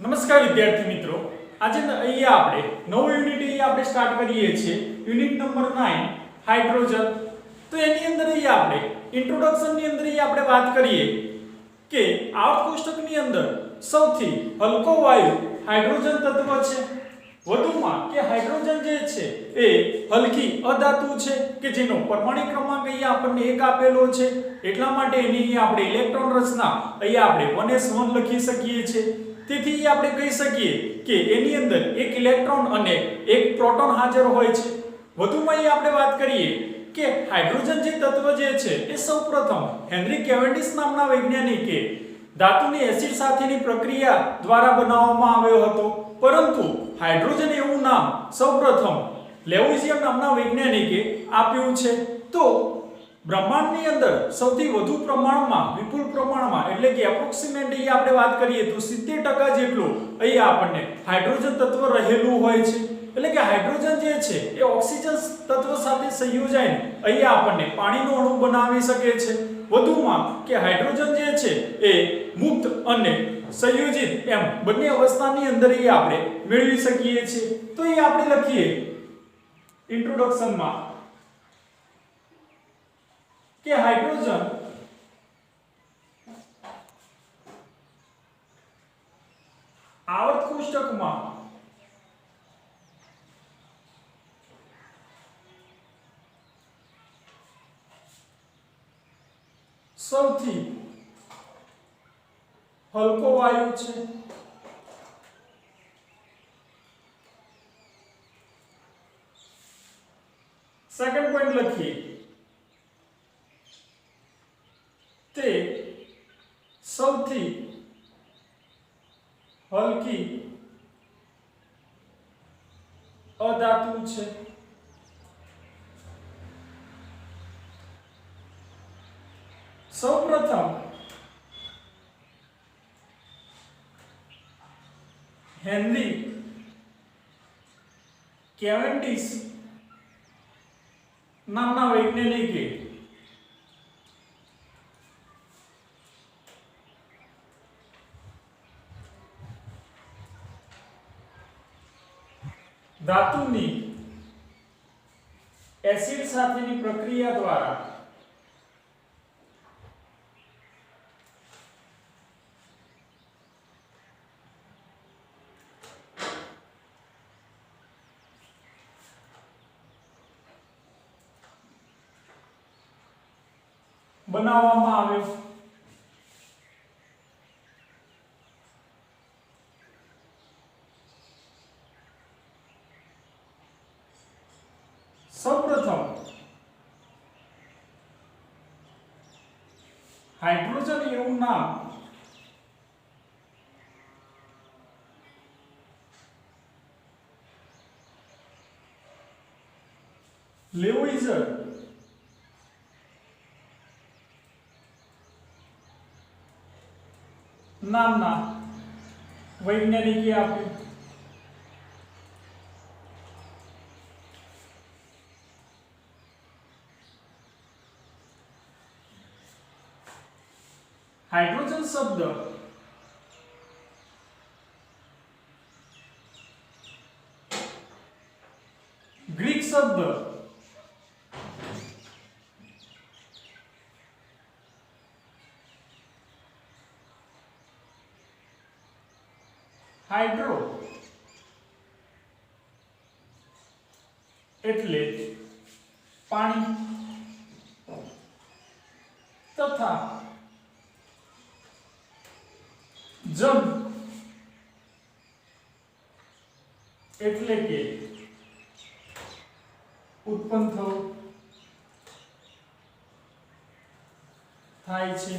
નમસ્કાર વિદ્યાર્થી મિત્રો, આજે અહીંયા આપણે નવું યુનિટ અહીંયા આપણે સ્ટાર્ટ કરીએ છીએ. Unit number 9 hydrogen. તો એની અંદર અહીંયા આપણે ઇન્ટ્રોડક્શન ની અંદર અહીંયા આપણે વાત કરીએ કે આવર્ત કોષ્ટકની અંદર સૌથી હલકો વાયુ હાઇડ્રોજન તત્વ છે. વધુમાં કે હાઇડ્રોજન જે છે એ હલકી અધાતુ છે કે જેનો પરમાણુ ક્રમાંક અહીંયા આપણને 1 આપેલો છે. એટલા માટે એની અહીંયા આપણે ઇલેક્ટ્રોન રચના અહીંયા આપણે 1s1 લખી શકીએ છીએ. તેથી આપણે કહી શકીએ કે એની અંદર એક ઇલેક્ટ્રોન અને એક પ્રોટોન હાજર હોય છે. વધુમાં અહીં આપણે વાત કરીએ કે હાઇડ્રોજન જે તત્વ જે છે એ સૌપ્રથમ હેનરી કેવેન્ડિશ નામના વૈજ્ઞાનિકે ધાતુની એસિડ સાથેની પ્રક્રિયા દ્વારા બનાવવામાં આવ્યો હતો. પરંતુ હાઇડ્રોજન એવું નામ સૌપ્રથમ લેવોઇઝિયમ નામના વૈજ્ઞાનિકે આપ્યું છે. તો બ્રહ્માંડની અંદર સૌથી વધુ પ્રમાણમાં વિપુલ પ્રમાણમાં એટલે કે એપ્રોક્સિમેટલી આપણે વાત કરીએ તો 70% જેટલું અહીંયા આપણને હાઇડ્રોજન તત્વ રહેલું હોય છે. એટલે કે હાઇડ્રોજન જે છે એ ઓક્સિજન તત્વ સાથે સંયોજાઈને અહીંયા આપણને પાણીનો અણુ બનાવી શકે છે. વધુમાં કે હાઇડ્રોજન જે છે એ મુક્ત અને સંયોજિત એમ બંને અવસ્થાની અંદર અહીંયા આપણે મેળવી શકીએ છીએ. તો એ આપણે લખીએ ઇન્ટ્રોડક્શનમાં કે હાઇડ્રોજન આવર્ત કોષ્ટકમાં સૌથી હલકો વાયુ છે. સેકન્ડ પોઈન્ટ લખીએ તે સૌથી હલકી અધાતુ છે. સૌપ્રથમ હેનરી કેવેન્ડિશ નામના વૈજ્ઞાનિકે ધાતુની એસિડ સાથેની પ્રક્રિયા દ્વારા બનાવવામાં આવ્યો. સૌપ્રથમ હાઇડ્રોજન એવું નામ લેવોઇઝર નામના વૈજ્ઞાનિકે આપ્યું. હાઇડ્રોજન શબ્દ ગ્રીક શબ્દ હાઇડ્રો એટલે પાણી તથા જન એટલે કે ઉત્પન્ન થાય છે.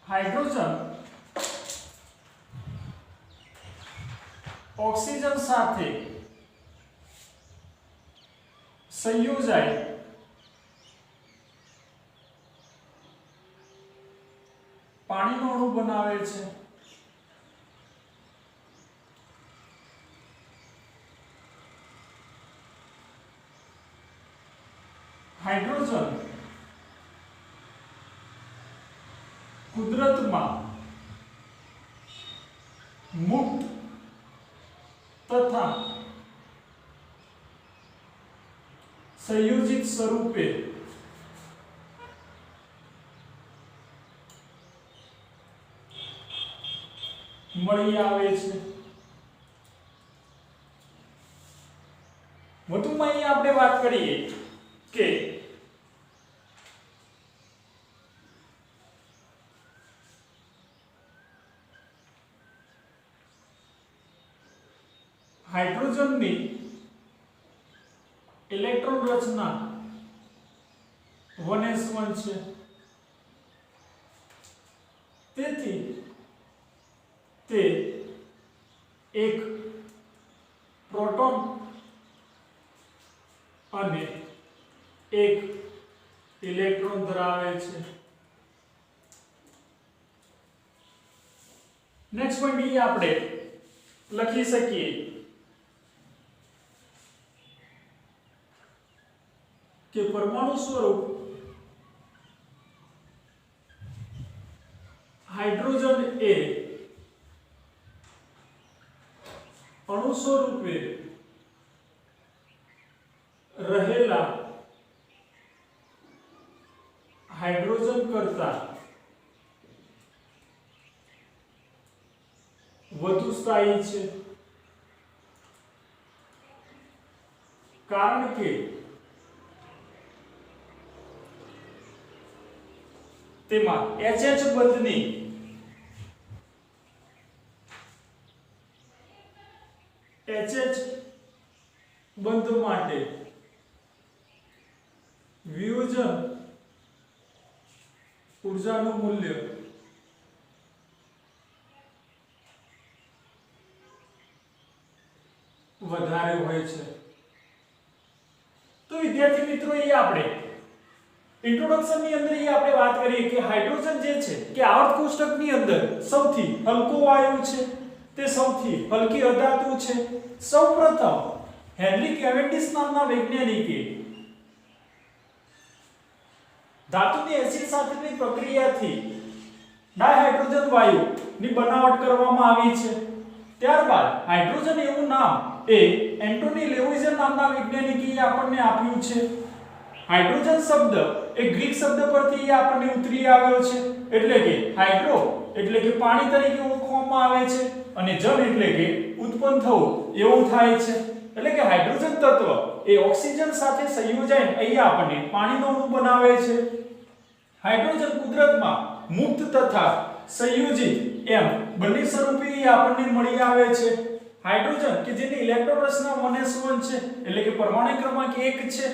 હાઇડ્રોજન ઓક્સિજન સાથે સંયોજાય પાણીનો અણુ બનાવે છે. હાઇડ્રોજન કુદરતમાં મુક્ત તથા સંયોજિત સ્વરૂપે મળી આવે છે. વધુમાં અહીં આપણે વાત કરીએ કે હાઇડ્રોજનની ઇલેક્ટ્રોન રચના 1s1 છે. તેથી તે એક પ્રોટોન અને એક ઇલેક્ટ્રોન ધરાવે છે. નેક્સ્ટ પોઈન્ટ એ આપણે લખી શકીએ કે પરમાણુ સ્વરૂપ હાઇડ્રોજન એ અણુ સ્વરૂપે રહેલા હાઇડ્રોજન કરતા વધુ સ્થાયી છે. કારણ કે તેમાં HH બંધની HH બંધ માટે વિયોજન ઊર્જાનું મૂલ્ય વધારે હોય છે. તો વિદ્યાર્થી મિત્રો એ આપણે ઇન્ટ્રોડક્શન ની અંદર એ આપણે વાત કરીએ કે હાઇડ્રોજન જે છે કે આવર્ત કોષ્ટકની અંદર સૌથી હલકો વાયુ છે, તે સૌથી હલકી અધાતુ છે. સૌપ્રથમ હેનરી કેવેન્ડિશ નામના વૈજ્ઞાનિકે ધાતુની એસિડ સાથેની પ્રક્રિયાથી ડાયહાઇડ્રોજન વાયુની બનાવટ કરવામાં આવી છે. ત્યારબાદ હાઇડ્રોજન એવું નામ એ એન્ટોની લેવોઇઝર નામના વૈજ્ઞાનિકે આપણને આપ્યું છે. હાઇડ્રોજન શબ્દ એ ગ્રીક શબ્દ પરથી આપણને ઉતરી આવ્યો છે. એટલે કે હાઇડ્રો એટલે કે પાણી તરીકે ઓળખવામાં આવે છે અને જન એટલે કે ઉત્પન્ન થવું એવું થાય છે. એટલે કે હાઇડ્રોજન તત્વ એ ઓક્સિજન સાથે સંયોજાઈને અહીંયા આપણને પાણીનો અણુ બનાવે છે. હાઇડ્રોજન કુદરતમાં મુક્ત તથા સંયોજિત એમ બંને સ્વરૂપે આપણને મળી આવે છે. હાઇડ્રોજન કે જેની ઇલેક્ટ્રોન રચના 1s1 છે એટલે કે પરમાણુ ક્રમાંક 1 છે.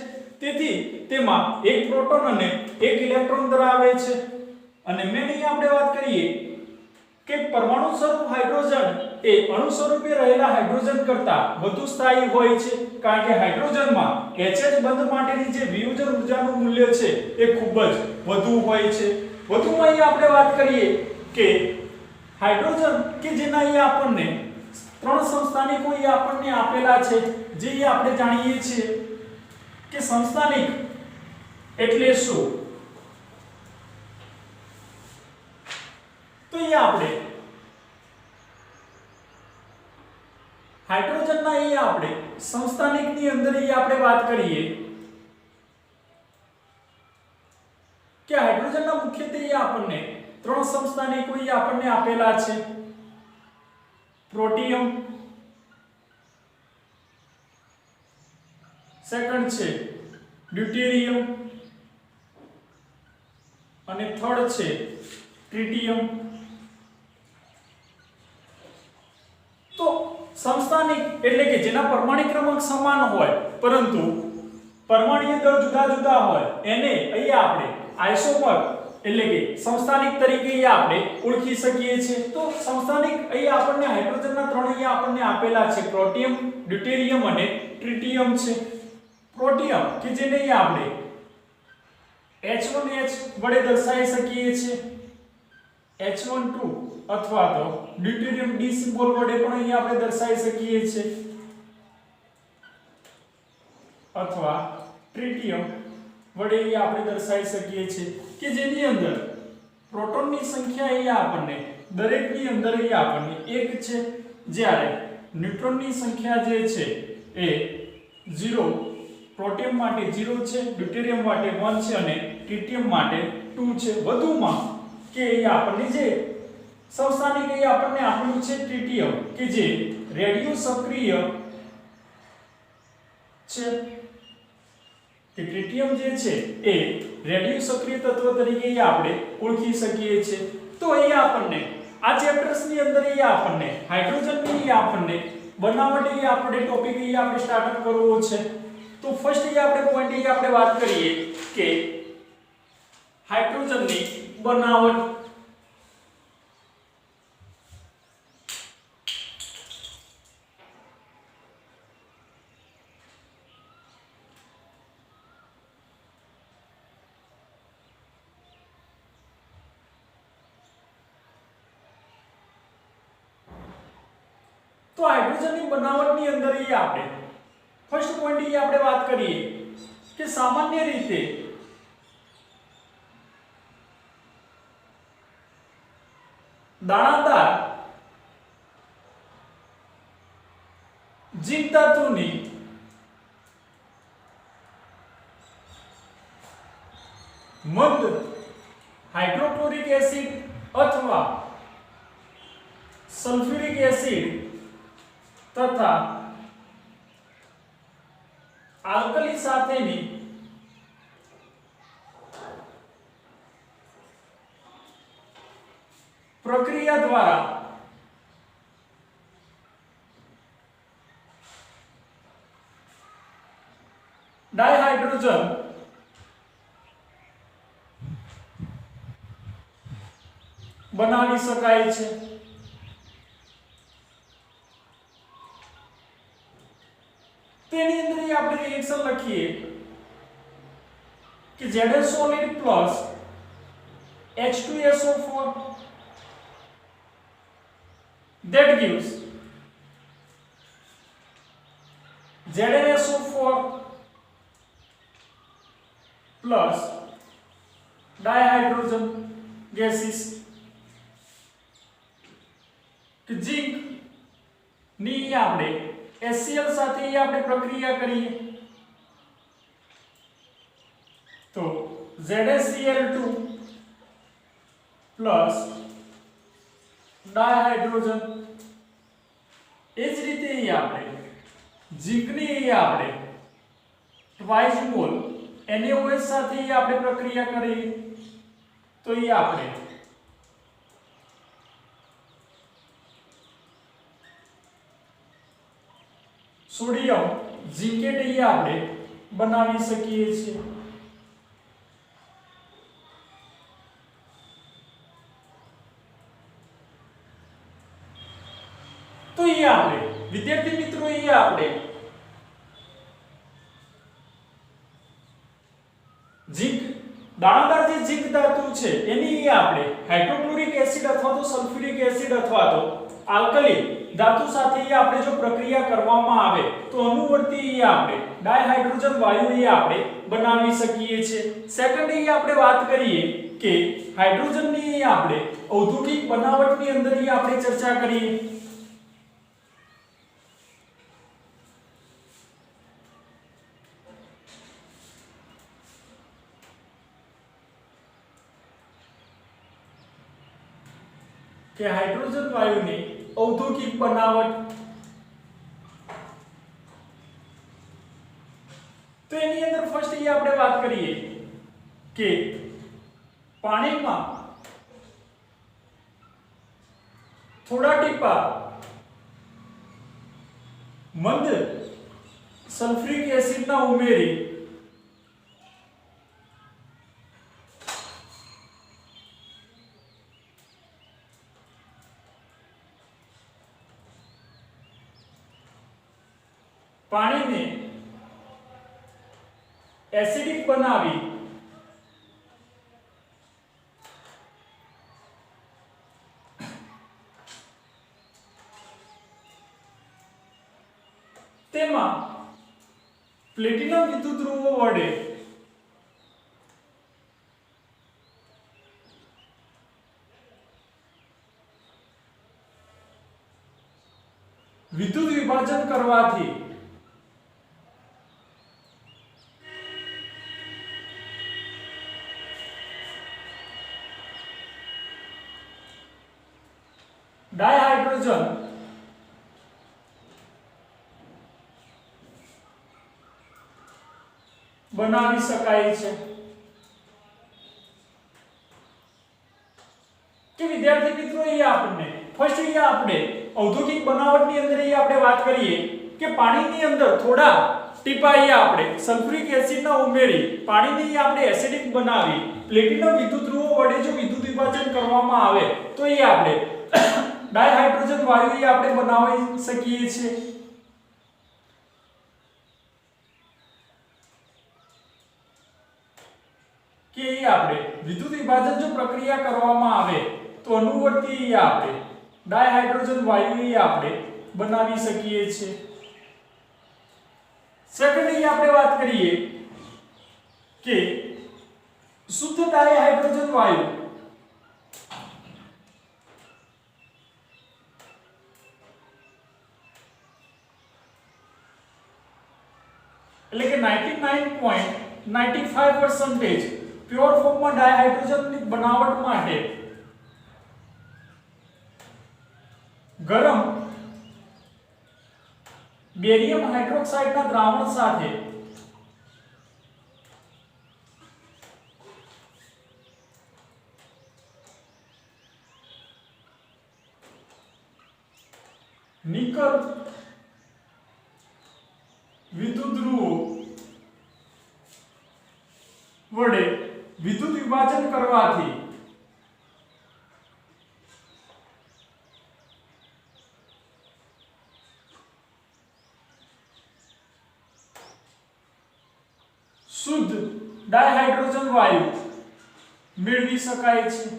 તેથી તેમાં એક પ્રોટોન અને એક ઇલેક્ટ્રોન ધરાવે છે. અને મેં અહીં આપણે વાત કરીએ કે પરમાણુ સ્વરૂપ હાઇડ્રોજન એ અણુ સ્વરૂપે રહેલા હાઇડ્રોજન કરતાં વધુ સ્થાયી હોય છે. કારણ કે હાઇડ્રોજનમાં HH બંધ માટેની જે વિયોજન ઊર્જાનું મૂલ્ય છે એ ખૂબ જ વધુ હોય છે. વધુમાં અહીં આપણે વાત કરીએ કે હાઇડ્રોજન કે જેના અહીં આપણને 3 સંસ્થાનિકો અહીં આપણને આપેલા છે. જે આપણે જાણીએ છીએ કે સંસ્થાનિક એટલે શું? તો અહીં આપણે હાઇડ્રોજનના અહીં આપણે સંસ્થાનિકની અંદર અહીં આપણે વાત કરીએ કે હાઇડ્રોજનના મુખ્યત્વે અહીં આપણને 3 સંસ્થાનિકો અહીં આપણને આપેલા છે. પ્રોટિયમ, સેકન્ડ છે ડ્યુટેરિયમ અને થર્ડ છે ટ્રિટિયમ. તો સમસ્થાનિક એટલે કે જેના પરમાણુ ક્રમાંક સમાન હોય પરંતુ પરમાણુય દળ જુદા જુદા હોય એને અહીંયા આપણે આઇસોમર એટલે કે સમસ્થાનિક તરીકે અહીંયા આપણે ઓળખી શકીએ છીએ. તો સમસ્થાનિક અહીંયા આપણને હાઇડ્રોજનના 3 અહીંયા આપણને આપેલા છે. પ્રોટિયમ, ડ્યુટેરિયમ અને ટ્રિટિયમ છે. પ્રોટિયમ કે જેને અહીંયા આપણે H1H વડે દર્શાવી શકીએ છીએ. H12 અથવા તો ડ્યુટેરિયમ D સિમ્બોલ વડે પણ અહીંયા આપણે દર્શાવી શકીએ છીએ. અથવા ટ્રિટિયમ વડે આપણે દર્શાવી શકીએ છીએ કે જેની અંદર પ્રોટોનની સંખ્યા અહીંયા આપણને દરેકની અંદર અહીંયા આપણને 1 છે, જ્યારે ન્યુટ્રોનની સંખ્યા જે છે એ 0, પ્રોટિયમ માટે 0 છે, ડ્યુટેરિયમ માટે 1 છે અને ટ્રિટિયમ માટે 2 છે. વધુમાં કે અહીંયા આપણને જે સૌસ્થાનિક અહીંયા આપણને આપ્યું છે ટ્રિટિયમ, કે જે રેડિયો સક્રિય છે, કે ટ્રિટિયમ જે છે એ રેડિયો સક્રિય તત્વ તરીકે આપણે ઓળખી શકીએ છીએ. તો અહીંયા આપણને આ ચેપ્ટર્સની અંદર અહીંયા આપણને હાઇડ્રોજનની આપણને બનાવટ આપણે ટોપિક આપણે સ્ટાર્ટ કરવો છે. તો ફર્સ્ટ આપણે પોઈન્ટ આપણે વાત કરીએ કે હાઇડ્રોજનની બનાવટ. તો હાઇડ્રોજનની બનાવટની અંદર આપણે ફર્સ્ટ પોઈન્ટ આપણે વાત કરીએ કે સામાન્ય રીતે દાણાદાર ઝિંક ધાતુની મંદ હાઇડ્રોક્લોરિક એસિડ અથવા સલ્ફ્યુરિક એસિડ તથા આલ્કલી સાથેની પ્રક્રિયા દ્વારા ડાયહાઇડ્રોજન બનાવી શકાય છે. તેની અંદર આપણે રિએક્શન લખીએ કે Zn solid plus H2SO4 that gives ZnSO4 plus dihydrogen gases. કે ઝિંક ની આપણે HCl સાથે આપણે પ્રક્રિયા કરીએ તો ZaCl2 plus ડાયહાઇડ્રોજન. એ જ રીતે આપણે ઝિંકની આપણે ટ્વાઇસ મોલ NaOH સાથે આપણે પ્રક્રિયા કરીએ તો આપણે સોડિયમ ઝિંકેટ આપણે બનાવી શકીએ છીએ. તો આપણે વિદ્યાર્થી મિત્રો આપણે ઝિંક દાણાદાર જે ઝિંક ધાતુ છે એની આપણે હાઇડ્રોક્લોરિક એસિડ અથવા તો સલ્ફ્યુરિક એસિડ અથવા તો આલ્કલી ધાતુ સાથે આપણે જો પ્રક્રિયા કરવામાં આવે તો અનુવર્તી આપણે ડાયહાઇડ્રોજન વાયુ આપણે બનાવી શકીએ છીએ. સેકન્ડ આપણે વાત કરીએ કે હાઇડ્રોજનની આપણે ઔદ્યોગિક બનાવટની અંદર આપણે ચર્ચા કરીએ. કે હાઇડ્રોજન વાયુની ઔદ્યોગિક બનાવટ. તો એની અંદર ફર્સ્ટ આપણે વાત કરીએ કે પાણીમાં થોડા ટીપા મંદ સલ્ફ્યુરિક એસિડના ઉમેરી પાણીને એસિડિક બનાવી તેમાં પ્લેટિનમ વિદ્યુત ધ્રુવો વડે કરવાથી ડાયહાઇડ્રોજન બનાવી શકાય છે કે વિદ્યાર્થી મિત્રો અહીંયા આપણને ફર્સ્ટ અહીંયા આપણે ઔદ્યોગિક બનાવટની અંદર અહીંયા આપણે વાત કરીએ કે પાણીની અંદર થોડા ટીપા અહીંયા આપણે સલ્ફ્યુરિક એસિડના ઉમેરી પાણીને અહીંયા આપણે એસિડિક બનાવી પ્લેટિનમ વિદ્યુત ધ્રુવો વડે જો વિદ્યુત વિભાજન કરવામાં આવે તો એ આપણે ડાયહાઇડ્રોજન વાયુ અહીંયા આપણે બનાવી શકીએ છીએ કે આપણે વિદ્યુત વિભાજન જો પ્રક્રિયા કરવામાં આવે તો અનુવર્તી આપણે ડાયહાઇડ્રોજન વાયુ આપણે બનાવી શકીએ છીએ સેકન્ડલી આપણે વાત કરીએ કે શુદ્ધ ડાયહાઇડ્રોજન વાયુ એટલે કે 99.95% પ્યોર ફોર્મમાં ડાયહાઇડ્રોજનની બનાવટ માટે ગરમ બેરિયમ હાઇડ્રોક્સાઇડના દ્રાવણ સાથે નિકલ વિદ્યુત ધ્રુવો વડે વિદ્યુત વિભાજન કરવાથી શુદ્ધ ડાયહાઇડ્રોજન વાયુ મેળવી શકાય છે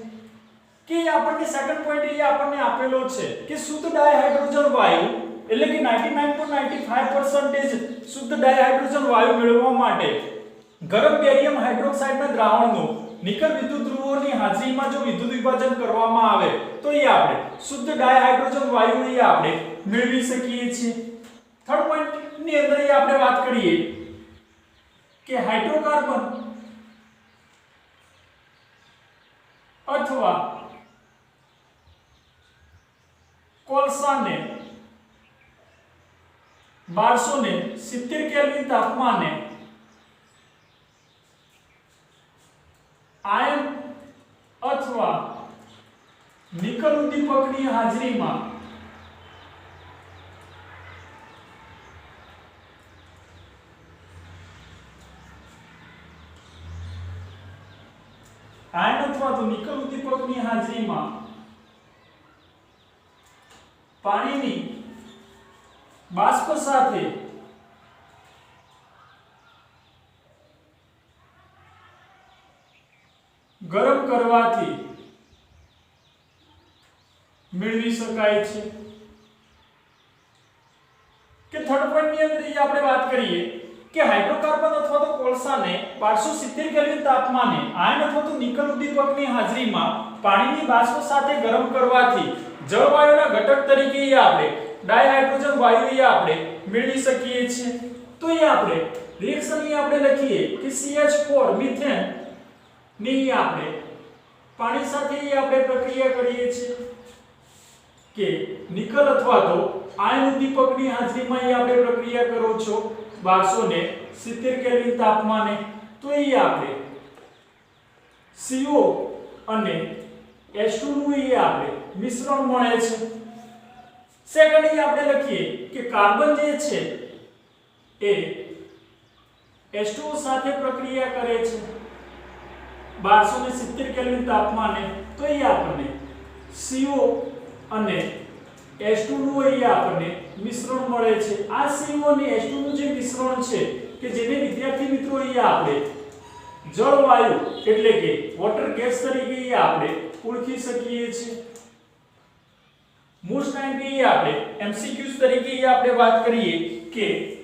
કે આપણને સેકન્ડ પોઈન્ટ એ આપણને આપેલો છે કે શુદ્ધ ડાયહાઇડ્રોજન વાયુ એટલે કે 99.95% શુદ્ધ ડાયહાઇડ્રોજન વાયુ મેળવવા માટે ગરમ બેરિયમ હાઇડ્રોક્સાઇડના દ્રાવણનો નિકલ વિદ્યુત ધ્રુવોની હાજરીમાં જો વિદ્યુત વિભાજન કરવામાં આવે તો એ આપણે શુદ્ધ ડાયહાઇડ્રોજન વાયુ એ આપણે મેળવી શકીએ છીએ થર્ડ પોઈન્ટ ની અંદર એ આપણે વાત કરીએ કે હાઇડ્રોકાર્બન અથવા કોલસાને 1270 કેલ્વિન તાપમાને આયન અથવા નિકલ ઉદ્દીપકની હાજરીમાં આયન અથવા તો નિકલ ઉદ્દીપકની હાજરીમાં પાણીની બાષ્પ સાથે ગરમ કરવાથી મેળવી શકાય છે કે થર્ડ પોઈન્ટ ની અંદર આપણે વાત કરીએ કે હાઇડ્રોકાર્બન અથવા તો કોલસાને 1270 કેલ્વિન તાપમાને આયન અથવા તો નિકલ ઉદ્દીપકની હાજરીમાં પાણીની બાષ્પ સાથે ગરમ કરવાથી જળવાયુના ઘટક તરીકે આપણે ડાયહાઇડ્રોજન વાયુ આપણે મેળવી શકીએ છીએ તો એ આપણે રિએક્શન આપણે લખીએ કે CH4 મિથેન ની આપણે પાણી સાથે આપણે પ્રક્રિયા કરીએ છીએ કે નિકલ અથવા તો આયન ઉદ્દીપકની હાજરીમાં આપણે પ્રક્રિયા કરો છો 1270 કેલ્વિન તાપમાને તો એ આપણે CO અને H2 નું આપણે મિશ્રણ મળે છે સેકન્ડ આપણે લખીએ કે કાર્બન જે છે એ H2O સાથે પ્રક્રિયા કરે છે 1270 કેલ્વિન તાપમાને તો એ આપણને CO અને H2 નું આપણને મિશ્રણ મળે છે આ CO અને H2 નું જે મિશ્રણ છે કે જેને વિદ્યાર્થી મિત્રો આપણે જળવાયુ એટલે કે વોટર ગેસ તરીકે આપણે ઓળખી શકીએ છીએ મોસ્ટ ટાઈમ આપણે MCQs તરીકે આપણે વાત કરીએ કે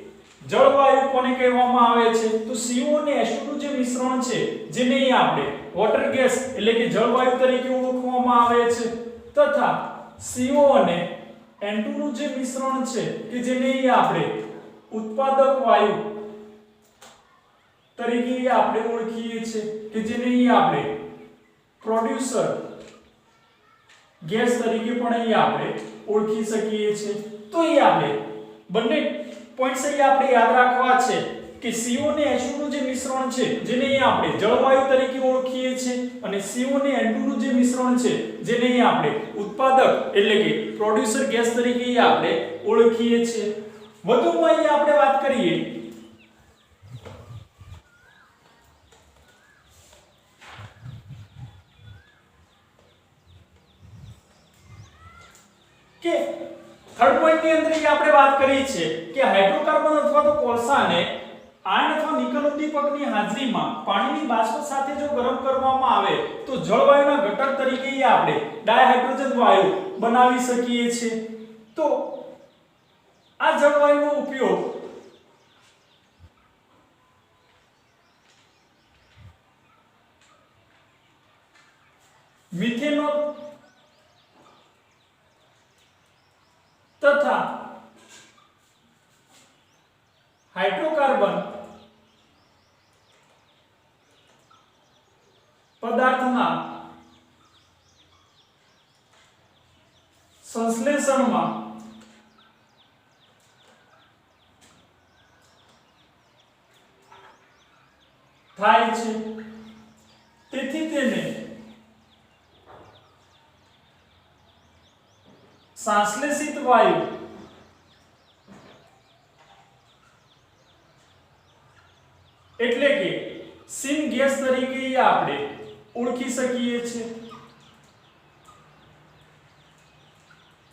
જળવાયુ કોને કહેવામાં આવે છે તો CO અને H2 નું જે મિશ્રણ છે જેને આપણે વોટર ગેસ એટલે કે જળવાયુ તરીકે ઓળખવામાં આવે છે તથા CO અને N2 નું જે મિશ્રણ છે કે જેને આપણે ઉત્પાદક વાયુ તરીકે આપણે ઓળખીએ છીએ કે જેને આપણે પ્રોડ્યુસર ગેસ તરીકે પણ આપણે ઓળખી શકીએ છીએ। તો આપણે બંને પોઈન્ટ્સ આપણે યાદ રાખવા છે કે CO ને H2 નું જે મિશ્રણ છે જેને આપણે જળવાયુ તરીકે ઓળખીએ છીએ અને CO ને N2 નું જે મિશ્રણ છે જેને આપણે ઉત્પાદક એટલે કે પ્રોડ્યુસર ગેસ તરીકે આપણે ઓળખીએ છીએ। વધુમાં આપણે વાત કરીએ કે થર્ડ પોઈન્ટ ની અંદર આપણે વાત કરી છે કે હાઇડ્રોકાર્બન અથવા તો કોલસાને આયર્ન અથવા નિકલ ઉદ્દીપકની હાજરીમાં પાણીની બાષ્પ સાથે જો ગરમ કરવામાં આવે તો જળવાયુના ઘટક તરીકે આપણે ડાયહાઇડ્રોજન વાયુ બનાવી શકીએ છીએ। તો આ જળવાયુનો ઉપયોગ મિથેનોલ તથા હાઇડ્રોકાર્બન પદાર્થના સંશ્લેષણમાં થાય છે। તેથી તેને સંશ્લેષિત વાયુ એટલે કે સિન ગેસ તરીકે આપણે ઓળખી શકીએ છીએ।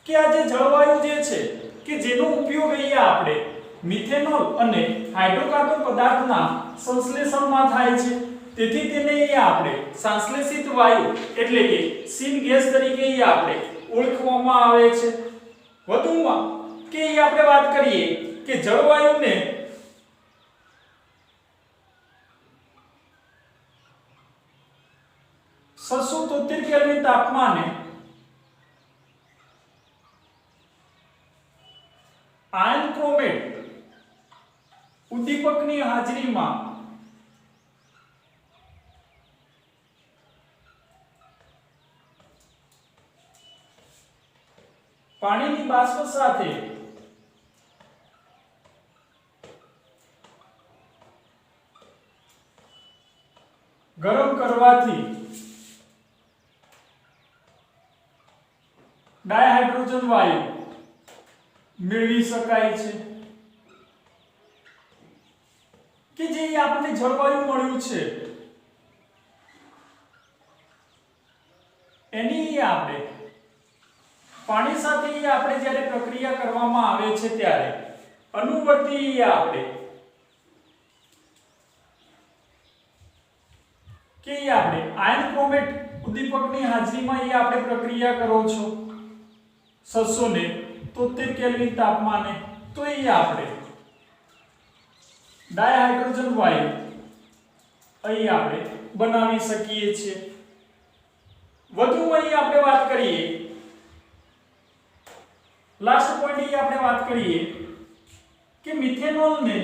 કે આ જે જળવાયુ જે છે કે જેનો ઉપયોગ આપણે મિથેનોલ અને હાઇડ્રોકાર્બન પદાર્થના સંશ્લેષણમાં થાય છે તેથી તેને આપણે સંશ્લેષિત વાયુ એટલે કે સિન ગેસ તરીકે આપણે ઓળખવામાં આવે છે। વધુમાં કે આપણે વાત કરીએ કે જળવાયુને (673 કેલ્વિન તાપમાને આયર્ન ક્રોમેટ ઉદ્દીપકની હાજરીમાં પાણીની બાષ્પ સાથે ગરમ કરવાથી ડાયહાઇડ્રોજન વાયુ મેળવી શકાય છે। કે જે આપણને જળવાયુ મળ્યું છે એની આપણે પાણી સાથે આપણે જ્યારે પ્રક્રિયા કરવામાં આવે છે ત્યારે અનુવર્તી આપણે કે આપણે આયર્ન ક્રોમેટ ઉદ્દીપકની હાજરીમાં આપણે પ્રક્રિયા કરો છો 673 કેલ્વિન તાપમાને તો આપણે ડાયહાઇડ્રોજન વાયુ અહીં આપણે બનાવી શકીએ છીએ। વધુમાં આપણે વાત કરીએ લાસ્ટ પોઈન્ટ આપણે વાત કરીએ કે મિથેનોલને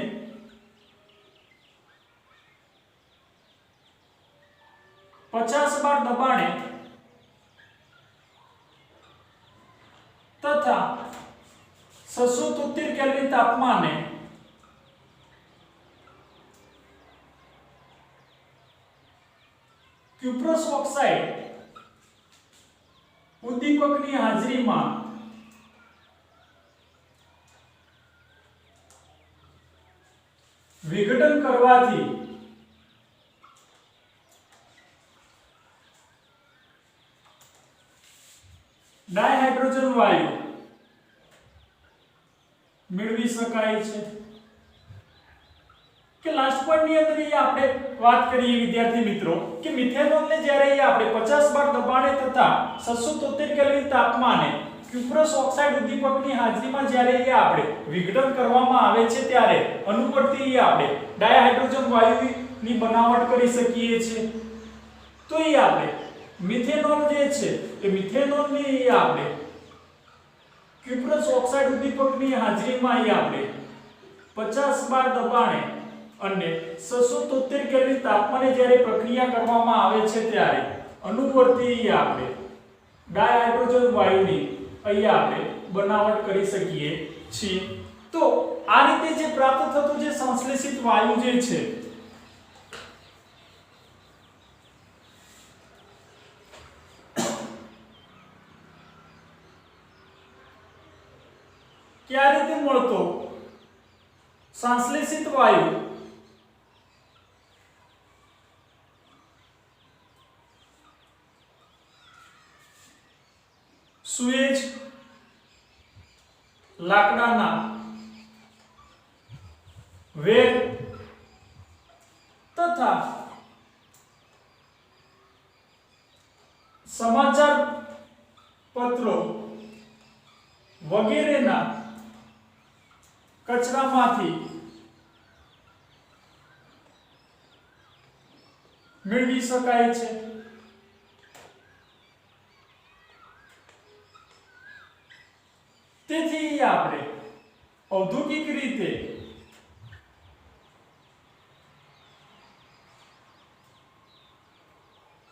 पचास बार दबाणे तथा 673 केल्विन तापमाने क्यूप्रस ऑक्साइड उद्दीपकनी हाजरीमां विघटन करवाथी डायहाइड्रोजन वायु મેળવી શકાય છે। કે લાસ્ટ પોઈન્ટ ની અંદર આપણે વાત કરીએ વિદ્યાર્થી મિત્રો કે મિથેનોલને જ્યારે આપણે 50 બાર દબાણે તથા 673 કેલ્વિન તાપમાને ક્યુપ્રસ ઓક્સાઇડ ઉદ્દીપકની હાજરીમાં જ્યારે આપણે વિઘટન કરવામાં આવે છે ત્યારે અનુવર્તી આપણે ડાયહાઇડ્રોજન વાયુની બનાવટ કરી શકીએ છીએ। તો આપણે મિથેનોલ જે છે એ મિથેનોલની આપણે ક્યુપ્રસ ઓક્સાઇડ ઉદ્દીપકની હાજરીમાં અહીં આપણે 50 બાર દબાણે અને 673 કેલ્વિન તાપમાને જ્યારે પ્રક્રિયા કરવામાં આવે છે ત્યારે અનુવર્તી આપણે ડાયહાઇડ્રોજન વાયુની અહીં આપણે બનાવટ કરી શકીએ છીએ। તો આ રીતે જે પ્રાપ્ત થતું જે સંશ્લેષિત વાયુ જે છે કે આ રીતે મળતો સંશ્લેષિત વાયુ સુએજ લાકડાના વેર તથા સમાચાર પત્રો વગેરેના કચરામાંથી મેળવી શકાય છે। તેથી આપણે ઔદ્યોગિક રીતે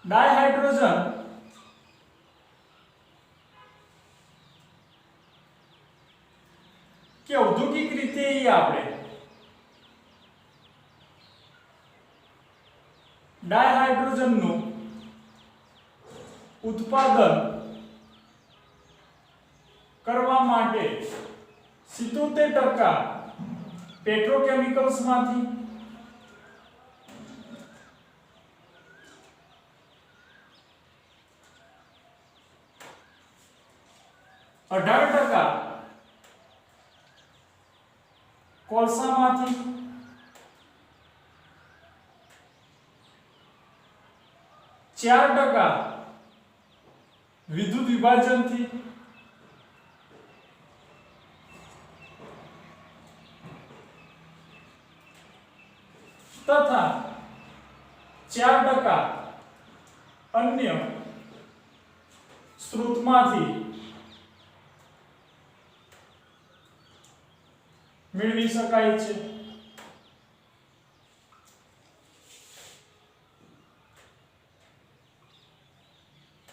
ડાયહાઇડ્રોજન કે ઔદ્યોગિક રીતે આપણે ડાયહાઇડ્રોજનનું ઉત્પાદન કરવા માટે 77% પેટ્રોકેમિકલ્સ માંથી 18% કોલસામાંથી 4% વિદ્યુત વિભાજનથી તથા 4% અન્ય સ્ત્રોતમાંથી મેળવી શકાય છે।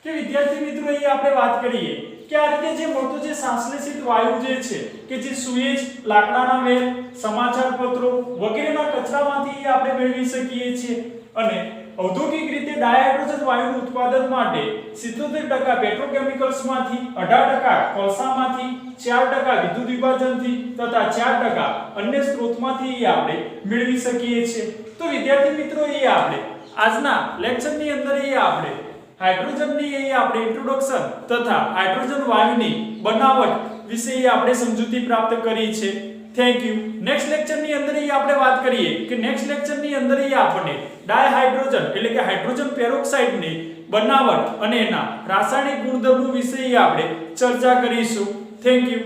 કે વિદ્યાર્થી મિત્રો અહીં આપણે વાત કરીએ કે આ રીતે જે મળતું જે સંશ્લેષિત વાયુ જે છે કે જે સુએજ લાકડાના વેર સમાચાર પત્રો વગેરેના કચરામાંથી આપણે મેળવી શકીએ છીએ અને ઔદ્યોગિક રીતે ડાયહાઇડ્રોજન વાયુનું ઉત્પાદન માટે 77% પેટ્રોકેમિકલ્સમાંથી 18% કોલસામાંથી 4% વિદ્યુત વિભાજનથી તથા 4% અન્ય સ્ત્રોતમાંથી આપણે મેળવી શકીએ છીએ। તો વિદ્યાર્થી મિત્રો અહીં આપણે આજના લેક્ચરની અંદર આપણે હાઇડ્રોજનની આપણે ઇન્ટ્રોડક્શન તથા હાઇડ્રોજન વાયુની બનાવટ વિશે આપણે સમજૂતી પ્રાપ્ત કરી છે। Thank you. નેક્સ્ટ લેક્ચરની અંદર આપણે વાત કરીએ કે નેક્સ્ટ લેક્ચરની અંદર આપણે ડાયહાઇડ્રોજન એટલે કે હાઇડ્રોજન પેરોક્સાઇડની બનાવટ અને એના રાસાયણિક ગુણધર્મો વિશે આપણે ચર્ચા કરીશું। Thank you.